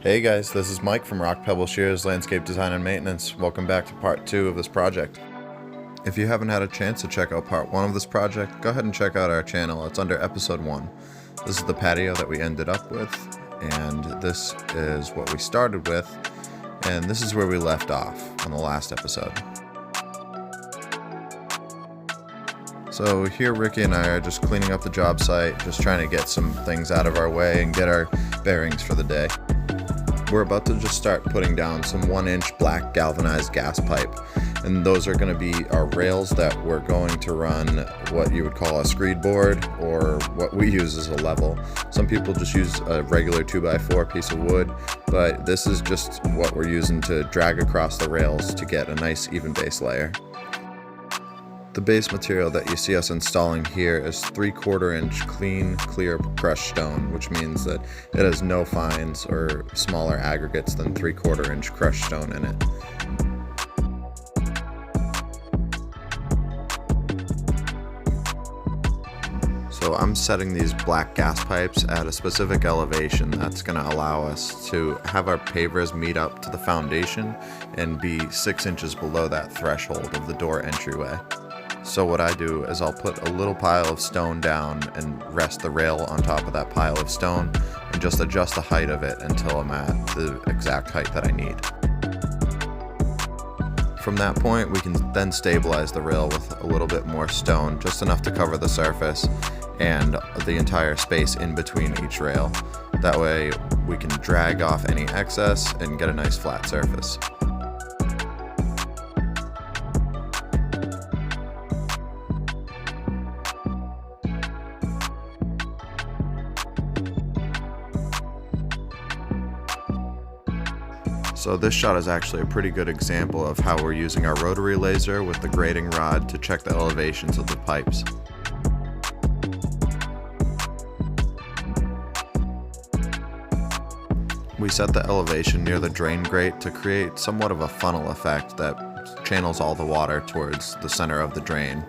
Hey guys, this is Mike from Rock-Pebble-Shears Landscape Design and Maintenance. Welcome back to part 2 of this project. If you haven't had a chance to check out part 1 of this project, go ahead and check out our channel. It's under episode 1. This is the patio that we ended up with, and this is what we started with, and this is where we left off on the last episode. So here Ricky and I are just cleaning up the job site, just trying to get some things out of our way and get our bearings for the day. We're about to just start putting down some 1-inch black galvanized gas pipe, and those are going to be our rails that we're going to run what you would call a screed board, or what we use as a level. Some people just use a regular 2x4 piece of wood, but this is just what we're using to drag across the rails to get a nice even base layer. The base material that you see us installing here is 3/4 inch clean, clear crushed stone, which means that it has no fines or smaller aggregates than 3/4 inch crushed stone in it. So I'm setting these black gas pipes at a specific elevation that's going to allow us to have our pavers meet up to the foundation and be 6 inches below that threshold of the door entryway. So what I do is I'll put a little pile of stone down and rest the rail on top of that pile of stone and just adjust the height of it until I'm at the exact height that I need. From that point, we can then stabilize the rail with a little bit more stone, just enough to cover the surface and the entire space in between each rail. That way we can drag off any excess and get a nice flat surface. So this shot is actually a pretty good example of how we're using our rotary laser with the grading rod to check the elevations of the pipes. We set the elevation near the drain grate to create somewhat of a funnel effect that channels all the water towards the center of the drain,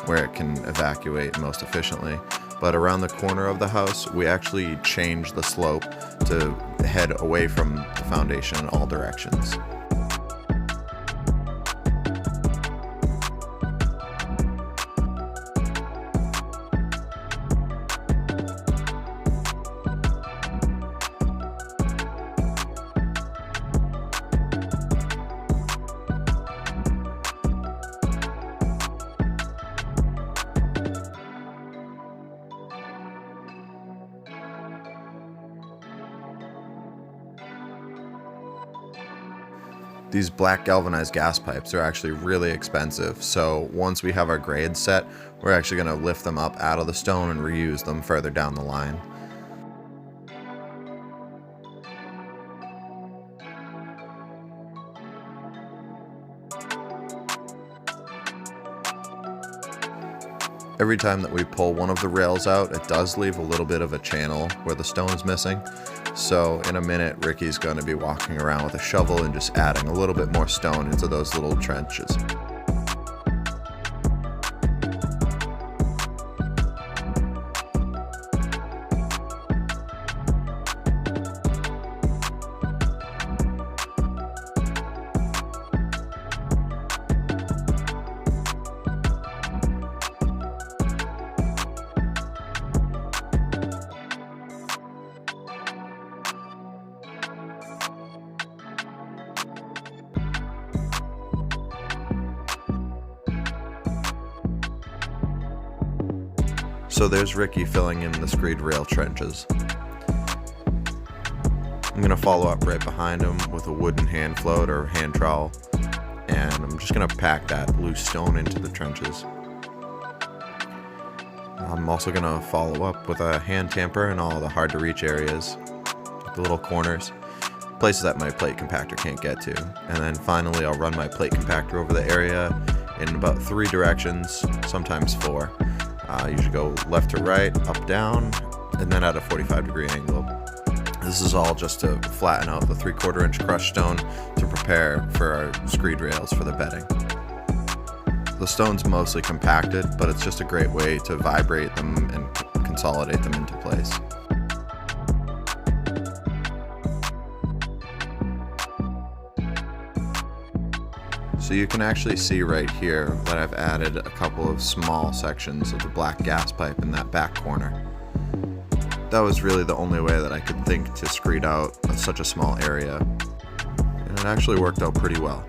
where it can evacuate most efficiently. But around the corner of the house, we actually change the slope to head away from the foundation in all directions. These black galvanized gas pipes are actually really expensive, so once we have our grades set, we're actually going to lift them up out of the stone and reuse them further down the line. Every time that we pull one of the rails out, it does leave a little bit of a channel where the stone is missing. So in a minute, Ricky's going to be walking around with a shovel and just adding a little bit more stone into those little trenches. So there's Ricky filling in the screed rail trenches. I'm going to follow up right behind him with a wooden hand float or hand trowel, and I'm just going to pack that loose stone into the trenches. I'm also going to follow up with a hand tamper in all the hard to reach areas, the little corners, places that my plate compactor can't get to. And then finally I'll run my plate compactor over the area in about 3 directions, sometimes 4. You should go left to right, up, down, and then at a 45-degree angle. This is all just to flatten out the 3/4 inch crushed stone to prepare for our screed rails for the bedding. The stone's mostly compacted, but it's just a great way to vibrate them and consolidate them into place. So you can actually see right here that I've added a couple of small sections of the black gas pipe in that back corner. That was really the only way that I could think to screed out such a small area, and it actually worked out pretty well.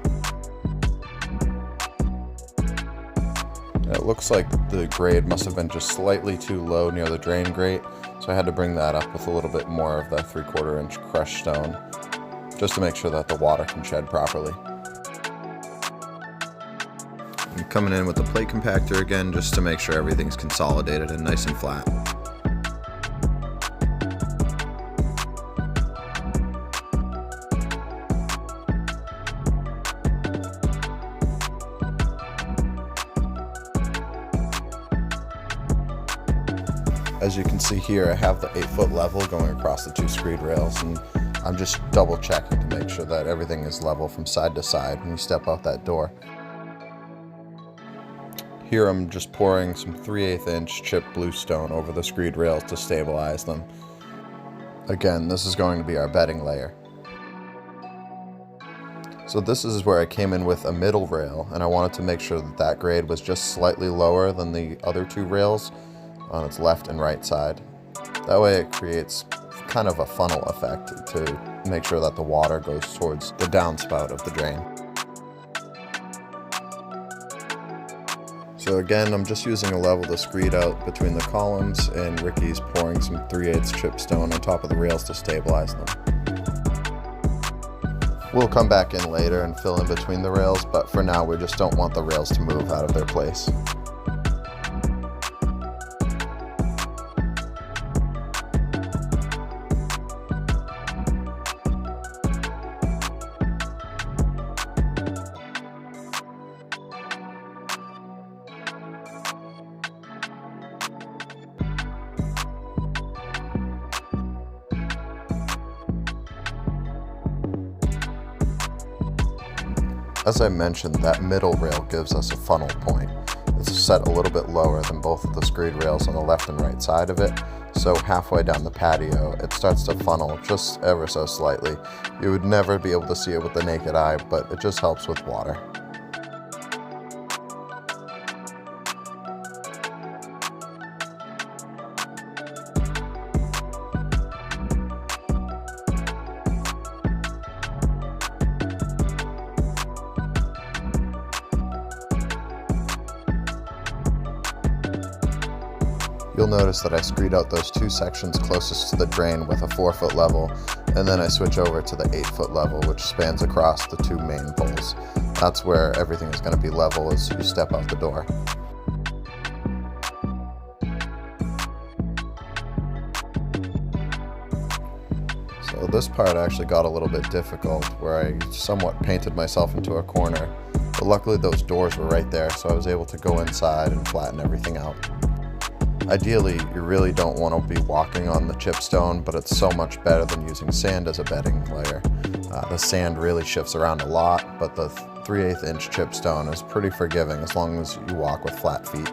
It looks like the grade must have been just slightly too low near the drain grate, so I had to bring that up with a little bit more of the 3/4 inch crushed stone, just to make sure that the water can shed properly. I'm coming in with the plate compactor again, just to make sure everything's consolidated and nice and flat. As you can see here, I have the 8-foot level going across the 2 screed rails, and I'm just double checking to make sure that everything is level from side to side when you step out that door. Here I'm just pouring some 3/8 inch chipped bluestone over the screed rails to stabilize them. Again, this is going to be our bedding layer. So this is where I came in with a middle rail, and I wanted to make sure that that grade was just slightly lower than the other 2 rails on its left and right side. That way it creates kind of a funnel effect to make sure that the water goes towards the downspout of the drain. So again, I'm just using a level to screed out between the columns, and Ricky's pouring some 3/8 chip stone on top of the rails to stabilize them. We'll come back in later and fill in between the rails, but for now we just don't want the rails to move out of their place. As I mentioned, that middle rail gives us a funnel point. It's set a little bit lower than both of the screed rails on the left and right side of it, so halfway down the patio it starts to funnel just ever so slightly. You would never be able to see it with the naked eye, but it just helps with water. You'll notice that I screed out those 2 sections closest to the drain with a 4-foot level, and then I switch over to the 8-foot level, which spans across the 2 main poles. That's where everything is going to be level as you step out the door. So this part actually got a little bit difficult, where I somewhat painted myself into a corner, but luckily those doors were right there, so I was able to go inside and flatten everything out. Ideally, you really don't want to be walking on the chipstone, but it's so much better than using sand as a bedding layer. The sand really shifts around a lot, but the 3/8 inch chipstone is pretty forgiving as long as you walk with flat feet.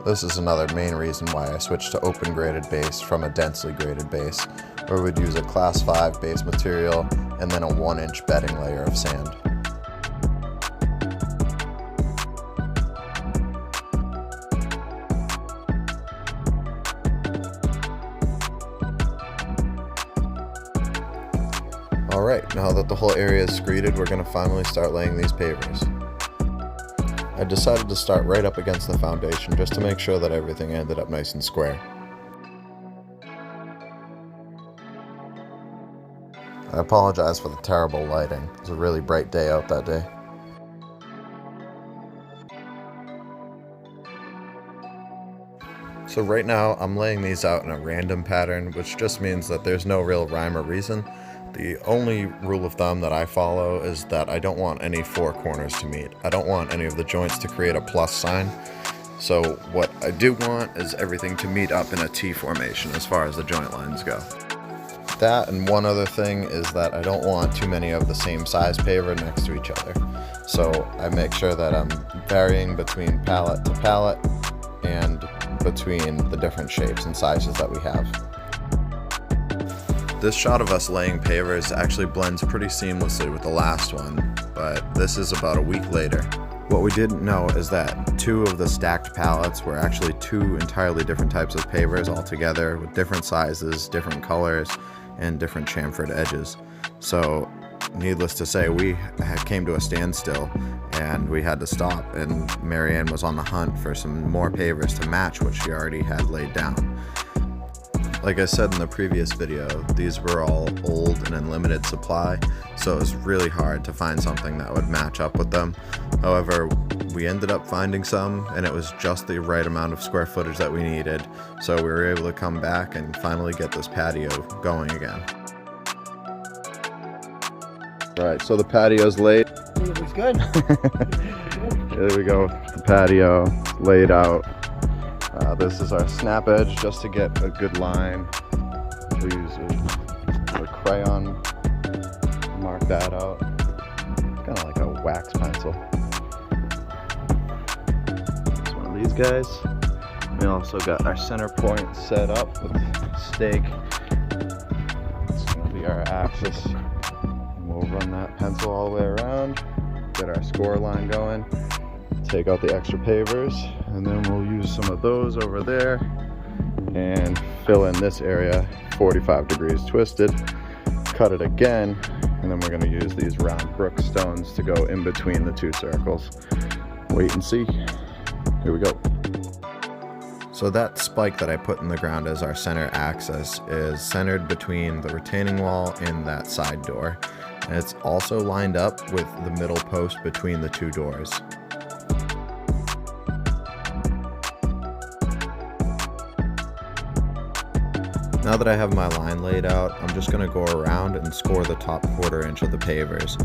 This is another main reason why I switched to open graded base from a densely graded base, where we'd use a class 5 base material and then a 1-inch bedding layer of sand. Alright, now that the whole area is screeded, we're going to finally start laying these pavers. I decided to start right up against the foundation just to make sure that everything ended up nice and square. I apologize for the terrible lighting. It was a really bright day out that day. So right now I'm laying these out in a random pattern, which just means that there's no real rhyme or reason. The only rule of thumb that I follow is that I don't want any 4 corners to meet. I don't want any of the joints to create a plus sign. So what I do want is everything to meet up in a T formation as far as the joint lines go. That, and one other thing, is that I don't want too many of the same size paver next to each other. So I make sure that I'm varying between pallet to pallet and between the different shapes and sizes that we have. This shot of us laying pavers actually blends pretty seamlessly with the last one, but this is about a week later. What we didn't know is that 2 of the stacked pallets were actually 2 entirely different types of pavers altogether, with different sizes, different colors, and different chamfered edges. So needless to say, we came to a standstill and we had to stop, and Marianne was on the hunt for some more pavers to match what she already had laid down. Like I said in the previous video, these were all old and in limited supply, so it was really hard to find something that would match up with them. However, we ended up finding some, and it was just the right amount of square footage that we needed, so we were able to come back and finally get this patio going again. Right, so the patio's laid. It looks good. There we go, the patio laid out. This is our snap edge just to get a good line. We'll use a crayon to mark that out. It's kind of like a wax pencil. It's one of these guys. We also got our center point set up with stake. It's going to be our axis. And we'll run that pencil all the way around, get our score line going, take out the extra pavers, and then we'll use some of those over there and fill in this area 45 degrees twisted, cut it again, and then we're going to use these round brook stones to go in between the 2 circles. Wait and see. Here we go. So that spike that I put in the ground as our center axis is centered between the retaining wall and that side door, and it's also lined up with the middle post between the 2 doors. Now that I have my line laid out, I'm just going to go around and score the top 1/4 inch of the pavers.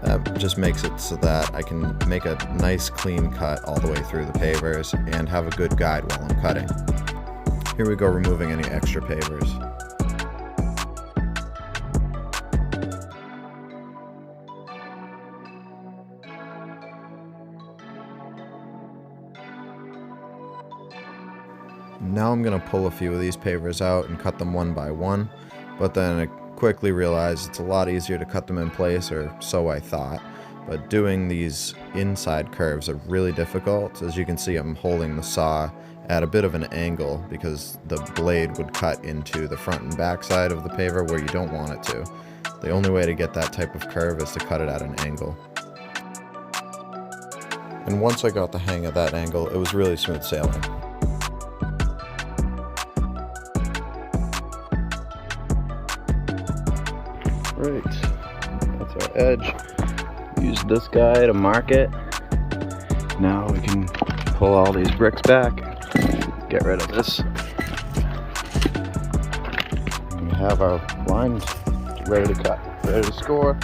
That just makes it so that I can make a nice clean cut all the way through the pavers and have a good guide while I'm cutting. Here we go, removing any extra pavers. Now I'm going to pull a few of these pavers out and cut them one by one, but then I quickly realized it's a lot easier to cut them in place, or so I thought. But doing these inside curves are really difficult. As you can see, I'm holding the saw at a bit of an angle because the blade would cut into the front and back side of the paver where you don't want it to. The only way to get that type of curve is to cut it at an angle. And once I got the hang of that angle, it was really smooth sailing. Right, that's our edge. Use this guy to mark it. Now we can pull all these bricks back, get rid of this. And we have our lines ready to cut, ready to score.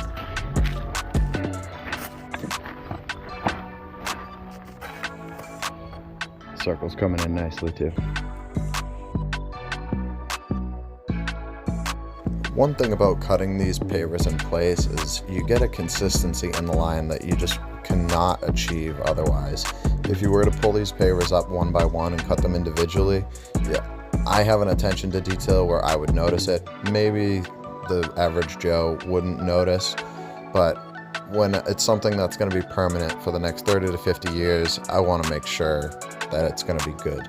Circle's coming in nicely too. One thing about cutting these pavers in place is you get a consistency in the line that you just cannot achieve otherwise. If you were to pull these pavers up one by one and cut them individually, yeah, I have an attention to detail where I would notice it. Maybe the average Joe wouldn't notice, but when it's something that's going to be permanent for the next 30 to 50 years, I want to make sure that it's going to be good.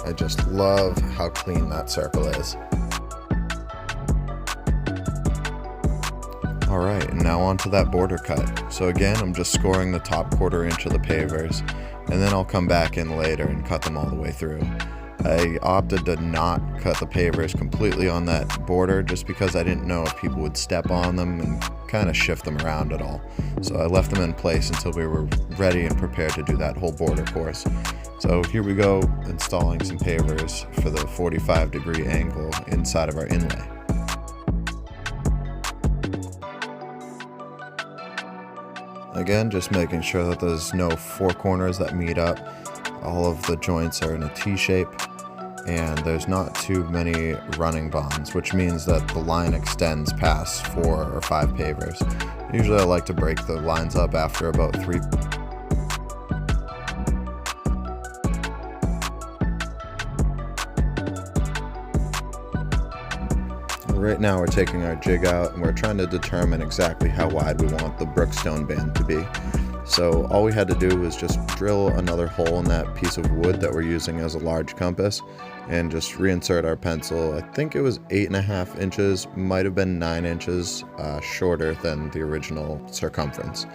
I just love how clean that circle is. Alright, and now on to that border cut. So again, I'm just scoring the top 1/4 inch of the pavers, and then I'll come back in later and cut them all the way through. I opted to not cut the pavers completely on that border just because I didn't know if people would step on them and kind of shift them around at all. So I left them in place until we were ready and prepared to do that whole border course. So here we go, installing some pavers for the 45-degree angle inside of our inlay. Again, just making sure that there's no 4 corners that meet up. All of the joints are in a T shape. and there's not too many running bonds, which means that the line extends past 4 or 5 pavers. Usually I like to break the lines up after about 3. Right now we're taking our jig out and we're trying to determine exactly how wide we want the brookstone band to be. So all we had to do was just drill another hole in that piece of wood that we're using as a large compass and just reinsert our pencil. I think it was 8.5 inches, might have been 9 inches shorter than the original circumference.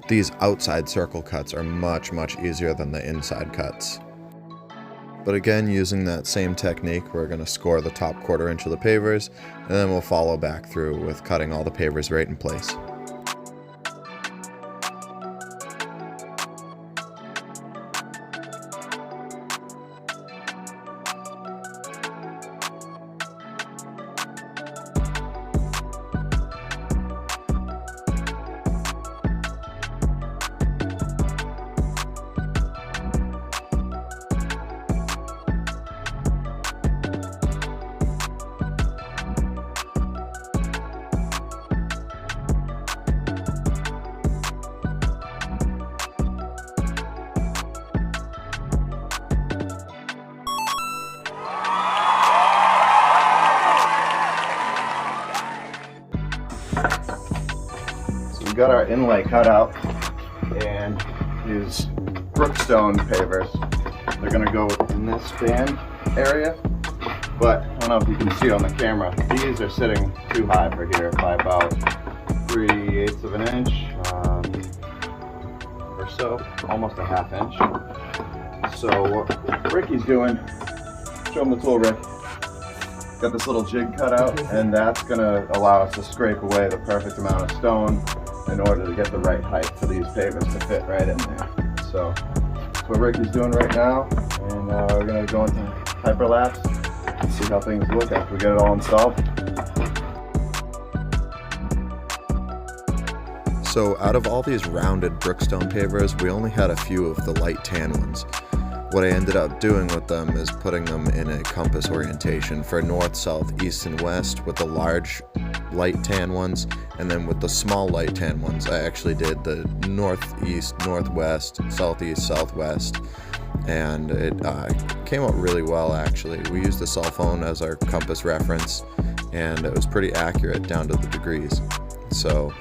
These outside circle cuts are much easier than the inside cuts. But again, using that same technique, we're going to score the top 1/4 inch of the pavers, and then we'll follow back through with cutting all the pavers right in place. We got our inlay cut out and use brookstone pavers. They're going to go in this band area, but I don't know if you can see on the camera, these are sitting too high for here by about 3/8 of an inch or so, almost a 1/2 inch. So what Ricky's doing, show him the tool, Rick. Got this little jig cut out, and that's going to allow us to scrape away the perfect amount of stone in order to get the right height for these pavers to fit right in there. So that's what Ricky's doing right now, and we're going to go into hyperlapse and see how things look after we get it all installed. So out of all these rounded brookstone pavers, we only had a few of the light tan ones. What I ended up doing with them is putting them in a compass orientation for north, south, east, and west with the large light tan ones, and then with the small light tan ones I actually did the northeast, northwest, southeast, southwest, and it came out really well actually. We used a cell phone as our compass reference and it was pretty accurate down to the degrees. So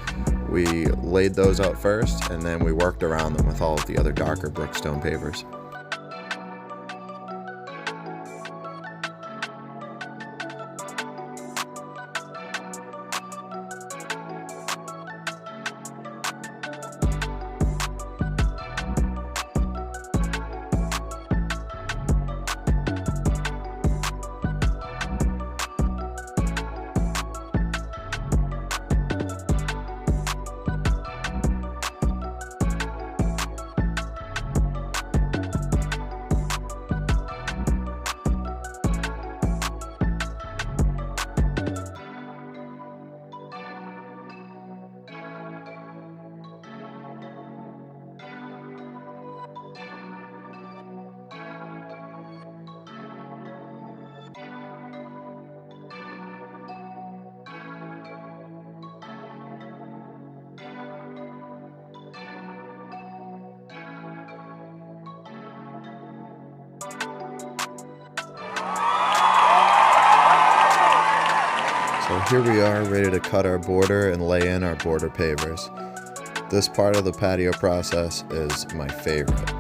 we laid those out first and then we worked around them with all of the other darker brookstone pavers. So here we are, ready to cut our border and lay in our border pavers. This part of the patio process is my favorite.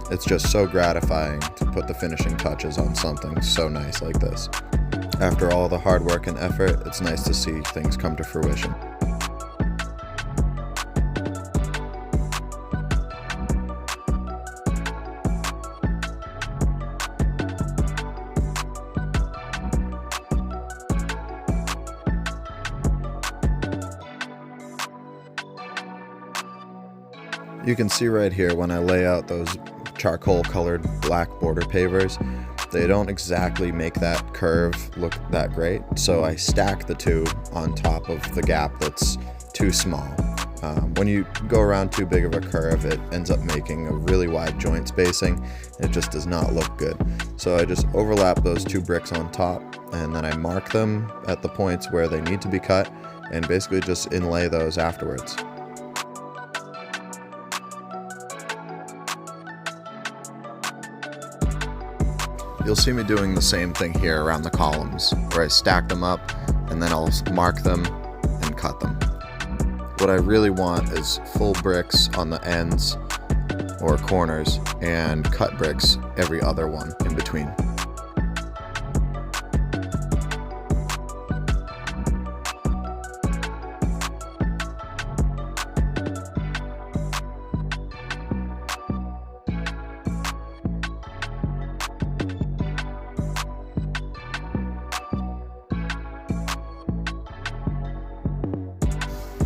It's just so gratifying to put the finishing touches on something so nice like this. After all the hard work and effort, it's nice to see things come to fruition. You can see right here when I lay out those charcoal colored black border pavers, they don't exactly make that curve look that great. So I stack the two on top of the gap that's too small. When you go around too big of a curve, it ends up making a really wide joint spacing. It just does not look good. So I just overlap those 2 bricks on top, and then I mark them at the points where they need to be cut, and basically just inlay those afterwards. You'll see me doing the same thing here around the columns, where I stack them up and then I'll mark them and cut them. What I really want is full bricks on the ends or corners and cut bricks every other one in between.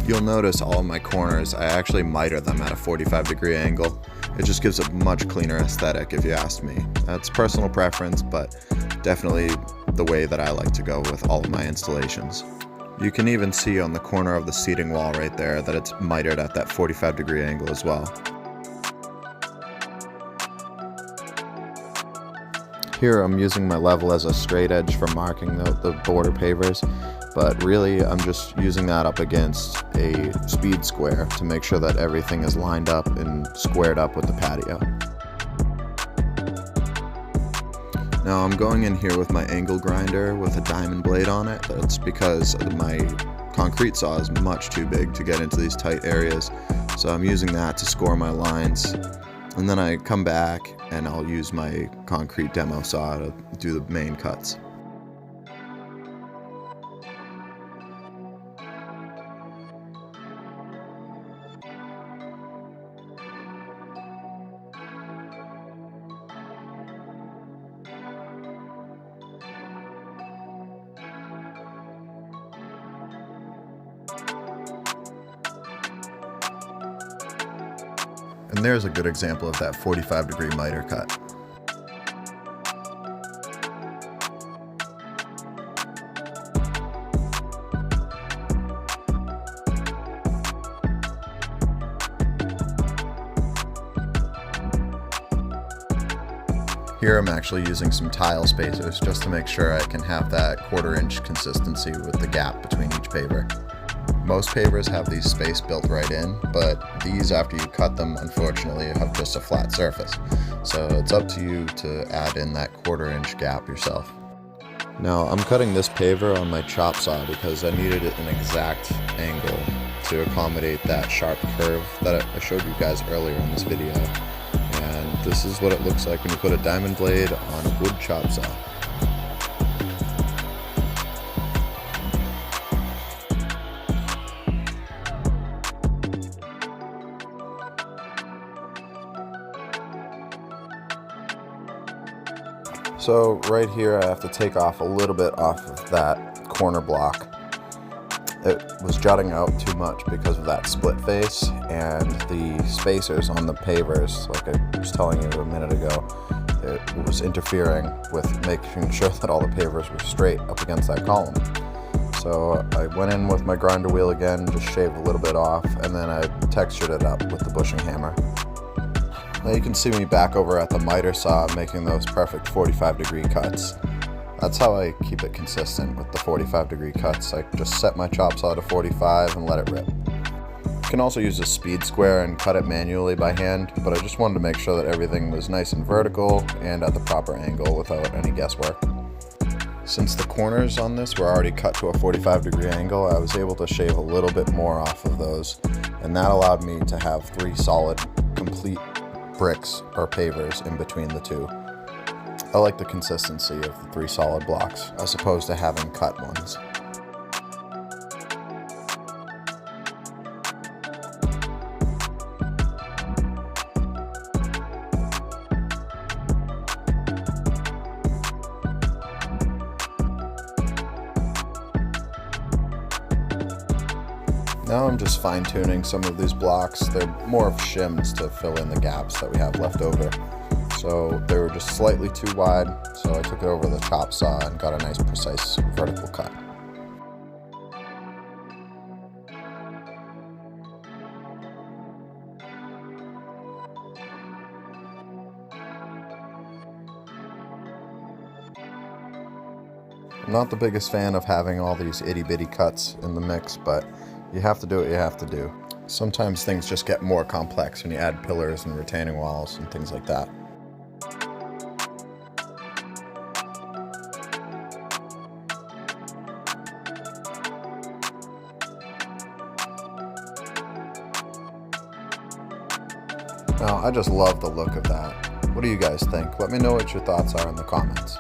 You'll notice all of my corners, I actually miter them at a 45-degree angle. It just gives a much cleaner aesthetic if you ask me. That's personal preference, but definitely the way that I like to go with all of my installations. You can even see on the corner of the seating wall right there that it's mitered at that 45-degree angle as well. Here I'm using my level as a straight edge for marking the border pavers, but really I'm just using that up against a speed square to make sure that everything is lined up and squared up with the patio. Now I'm going in here with my angle grinder with a diamond blade on it. That's because my concrete saw is much too big to get into these tight areas, so I'm using that to score my lines. And then I come back and I'll use my concrete demo saw to do the main cuts. And there's a good example of that 45-degree miter cut. Here I'm actually using some tile spacers just to make sure I can have that 1/4-inch consistency with the gap between each paver. Most pavers have these spaced built right in, but these, after you cut them, unfortunately have just a flat surface. So it's up to you to add in that 1/4-inch gap yourself. Now I'm cutting this paver on my chop saw because I needed it an exact angle to accommodate that sharp curve that I showed you guys earlier in this video. And this is what it looks like when you put a diamond blade on a wood chop saw. So right here I have to take off a little bit off of that corner block. It was jutting out too much because of that split face, and the spacers on the pavers, like I was telling you a minute ago, it was interfering with making sure that all the pavers were straight up against that column. So I went in with my grinder wheel again, just shaved a little bit off, and then I textured it up with the bushing hammer. Now you can see me back over at the miter saw making those perfect 45-degree cuts. That's how I keep it consistent with the 45-degree cuts. I just set my chop saw to 45 and let it rip. You can also use a speed square and cut it manually by hand, but I just wanted to make sure that everything was nice and vertical and at the proper angle without any guesswork. Since the corners on this were already cut to a 45-degree angle, I was able to shave a little bit more off of those, and that allowed me to have 3 solid, complete bricks or pavers in between the two. I like the consistency of the 3 solid blocks as opposed to having cut ones. Now I'm just fine-tuning some of these blocks. They're more of shims to fill in the gaps that we have left over. So they were just slightly too wide, so I took it over the chop saw and got a nice precise vertical cut. Not the biggest fan of having all these itty-bitty cuts in the mix, but you have to do what you have to do. Sometimes things just get more complex when you add pillars and retaining walls and things like that. Now, I just love the look of that. What do you guys think? Let me know what your thoughts are in the comments.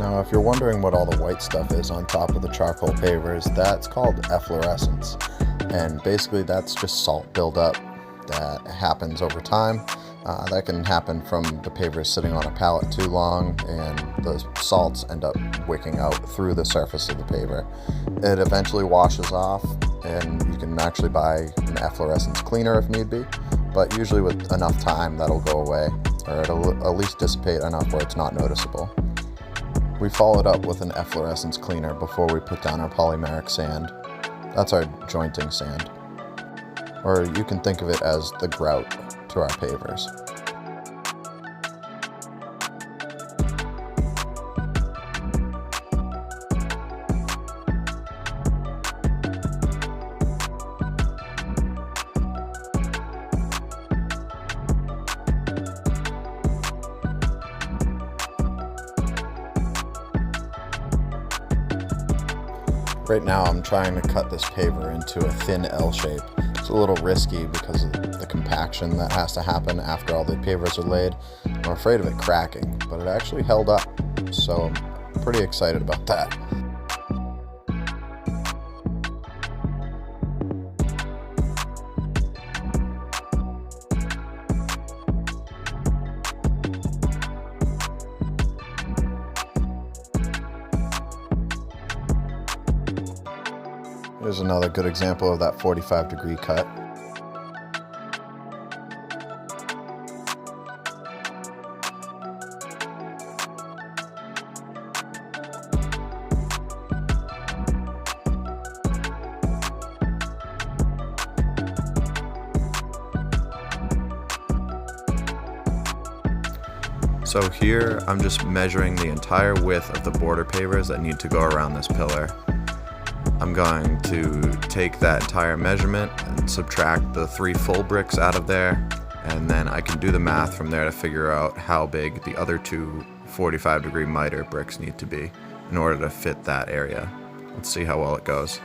Now, if you're wondering what all the white stuff is on top of the charcoal pavers, that's called efflorescence. And basically that's just salt buildup that happens over time. That can happen from the pavers sitting on a pallet too long, and the salts end up wicking out through the surface of the paver. It eventually washes off, and you can actually buy an efflorescence cleaner if need be, but usually with enough time that'll go away, or it'll at least dissipate enough where it's not noticeable. We followed up with an efflorescence cleaner before we put down our polymeric sand. That's our jointing sand. Or you can think of it as the grout to our pavers. Right now I'm trying to cut this paver into a thin L shape. It's a little risky because of the compaction that has to happen after all the pavers are laid. I'm afraid of it cracking, but it actually held up, so I'm pretty excited about that. Here's another good example of that 45-degree cut. So here I'm just measuring the entire width of the border pavers that need to go around this pillar. I'm going to take that entire measurement and subtract the 3 full bricks out of there, and then I can do the math from there to figure out how big the other 2 45-degree miter bricks need to be in order to fit that area. Let's see how well it goes.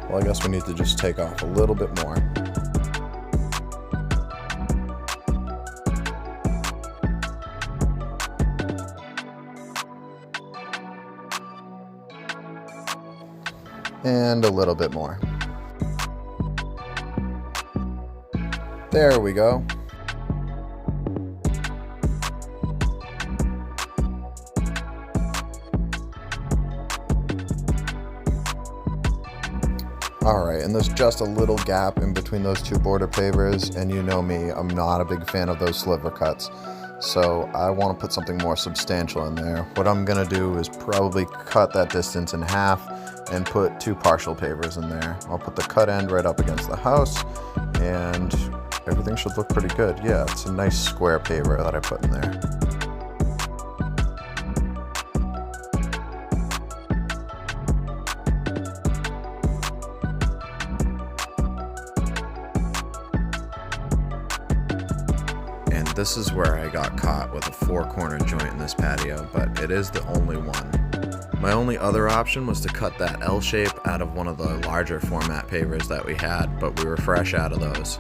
Well, I guess we need to just take off a little bit more. And a little bit more. There we go. Alright, and there's just a little gap in between those 2 border pavers, and you know me, I'm not a big fan of those sliver cuts. So I want to put something more substantial in there. What I'm going to do is probably cut that distance in half and put 2 partial pavers in there. I'll put the cut end right up against the house, and everything should look pretty good. Yeah, it's a nice square paver that I put in there. This is where I got caught with a 4-corner joint in this patio, but it is the only one. My only other option was to cut that L shape out of one of the larger format pavers that we had, but we were fresh out of those.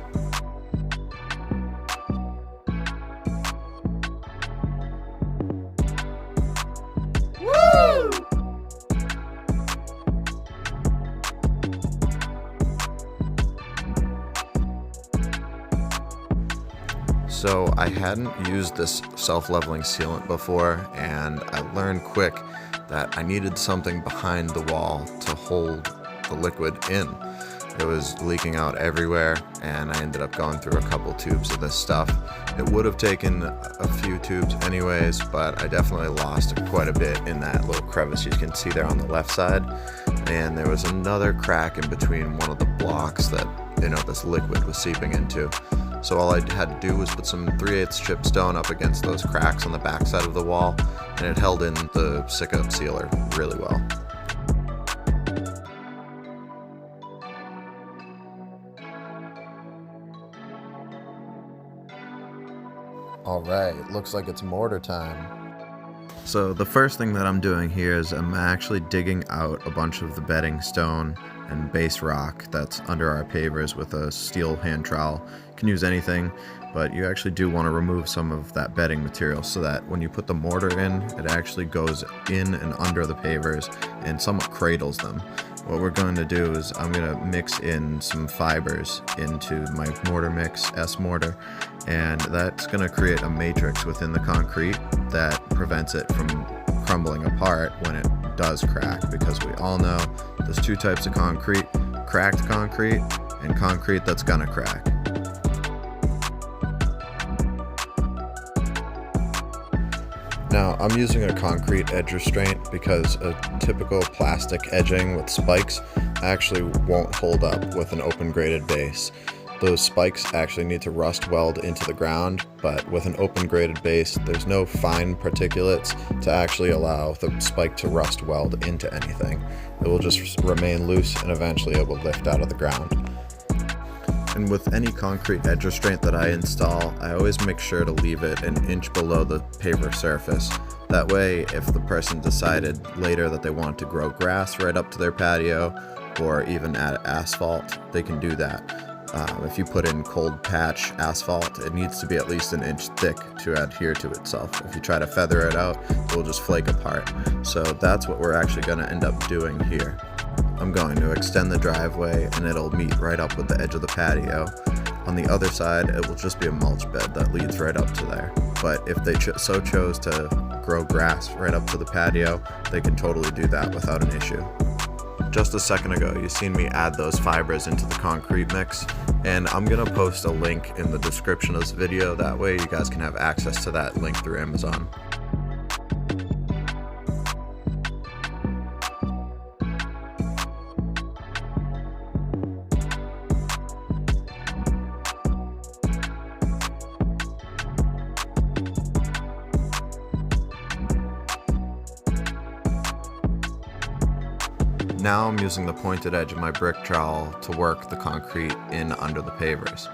So I hadn't used this self-leveling sealant before, and I learned quick that I needed something behind the wall to hold the liquid in. It was leaking out everywhere, and I ended up going through a couple tubes of this stuff. It would have taken a few tubes anyways, but I definitely lost quite a bit in that little crevice you can see there on the left side. And there was another crack in between one of the blocks that, this liquid was seeping into. So all I had to do was put some 3/8 chip stone up against those cracks on the back side of the wall, and it held in the stick-up sealer really well. Alright, looks like it's mortar time. So the first thing that I'm doing here is I'm actually digging out a bunch of the bedding stone and base rock that's under our pavers with a steel hand trowel. You can use anything, but you actually do want to remove some of that bedding material so that when you put the mortar in, it actually goes in and under the pavers and somewhat cradles them. What we're going to do is I'm going to mix in some fibers into my mortar mix, S-mortar, and that's going to create a matrix within the concrete that prevents it from crumbling apart when it does crack, because we all know there's two types of concrete: cracked concrete and concrete that's gonna crack. Now I'm using a concrete edge restraint because a typical plastic edging with spikes actually won't hold up with an open graded base. Those spikes actually need to rust weld into the ground, but with an open graded base, there's no fine particulates to actually allow the spike to rust weld into anything. It will just remain loose and eventually it will lift out of the ground. And with any concrete edge restraint that I install, I always make sure to leave it an inch below the paver surface. That way, if the person decided later that they wanted to grow grass right up to their patio, or even add asphalt, they can do that. If you put in cold patch asphalt, it needs to be at least an inch thick to adhere to itself. If you try to feather it out, it will just flake apart. So that's what we're actually going to end up doing here. I'm going to extend the driveway and it'll meet right up with the edge of the patio. On the other side, it will just be a mulch bed that leads right up to there. But if they so chose to grow grass right up to the patio, they can totally do that without an issue. Just a second ago, you seen me add those fibers into the concrete mix, and I'm gonna post a link in the description of this video. That way you guys can have access to that link through Amazon. Now I'm using the pointed edge of my brick trowel to work the concrete in under the pavers.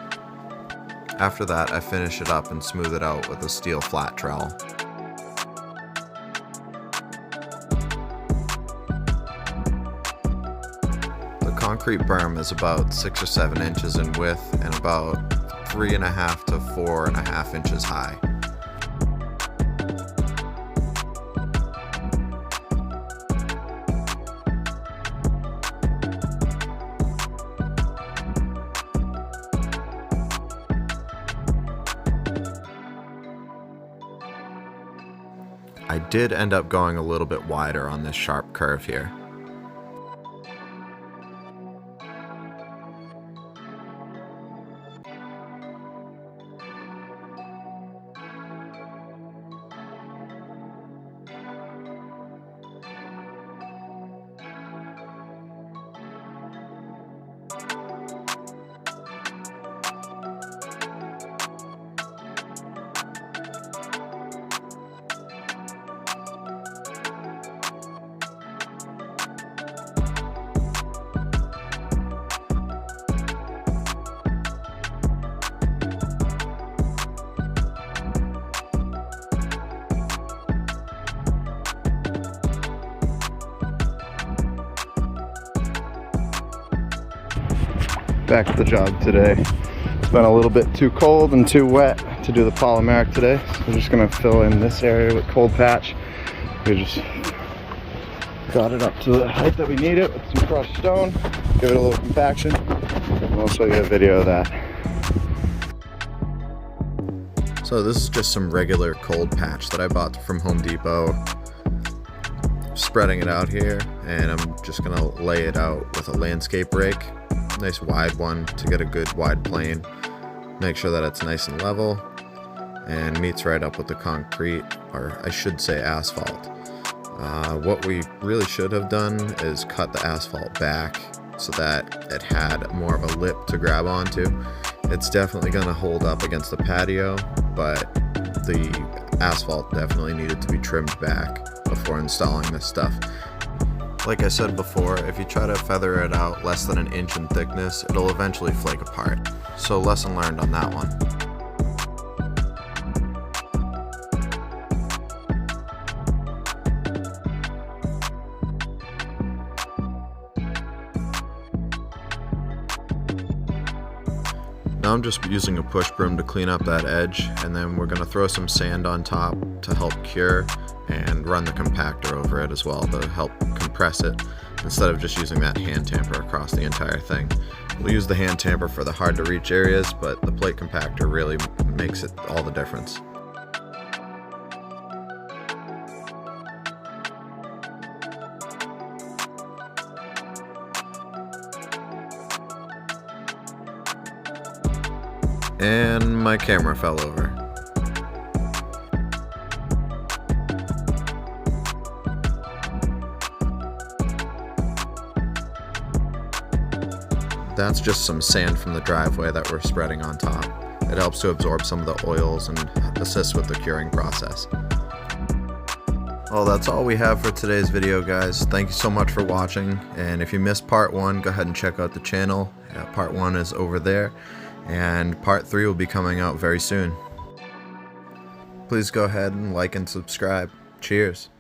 After that, I finish it up and smooth it out with a steel flat trowel. The concrete berm is about 6 or 7 inches in width and about 3.5 to 4.5 inches high. I did end up going a little bit wider on this sharp curve here. Back to the job today. It's been a little bit too cold and too wet to do the polymeric today, so we're just gonna fill in this area with cold patch. We just got it up to the height that we need it with some crushed stone, give it a little compaction, and I'll show you a video of that. So this is just some regular cold patch that I bought from Home Depot. Spreading it out here, and I'm just gonna lay it out with a landscape rake. Nice wide one to get a good wide plane. Make sure that it's nice and level and meets right up with the concrete, or I should say asphalt. What we really should have done is cut the asphalt back so that it had more of a lip to grab onto. It's definitely going to hold up against the patio, but the asphalt definitely needed to be trimmed back before installing this stuff. Like I said before, if you try to feather it out less than an inch in thickness, it'll eventually flake apart. So lesson learned on that one. Now I'm just using a push broom to clean up that edge, and then we're going to throw some sand on top to help cure and run the compactor over it as well to help compress it instead of just using that hand tamper across the entire thing. We'll use the hand tamper for the hard to reach areas, but the plate compactor really makes it all the difference. And my camera fell over. That's just some sand from the driveway that we're spreading on top. It helps to absorb some of the oils and assist with the curing process. Well, that's all we have for today's video, guys. Thank you so much for watching, and if you missed part 1, go ahead and check out the channel. Part 1 is over there, and part 3 will be coming out very soon. Please go ahead and like and subscribe. Cheers.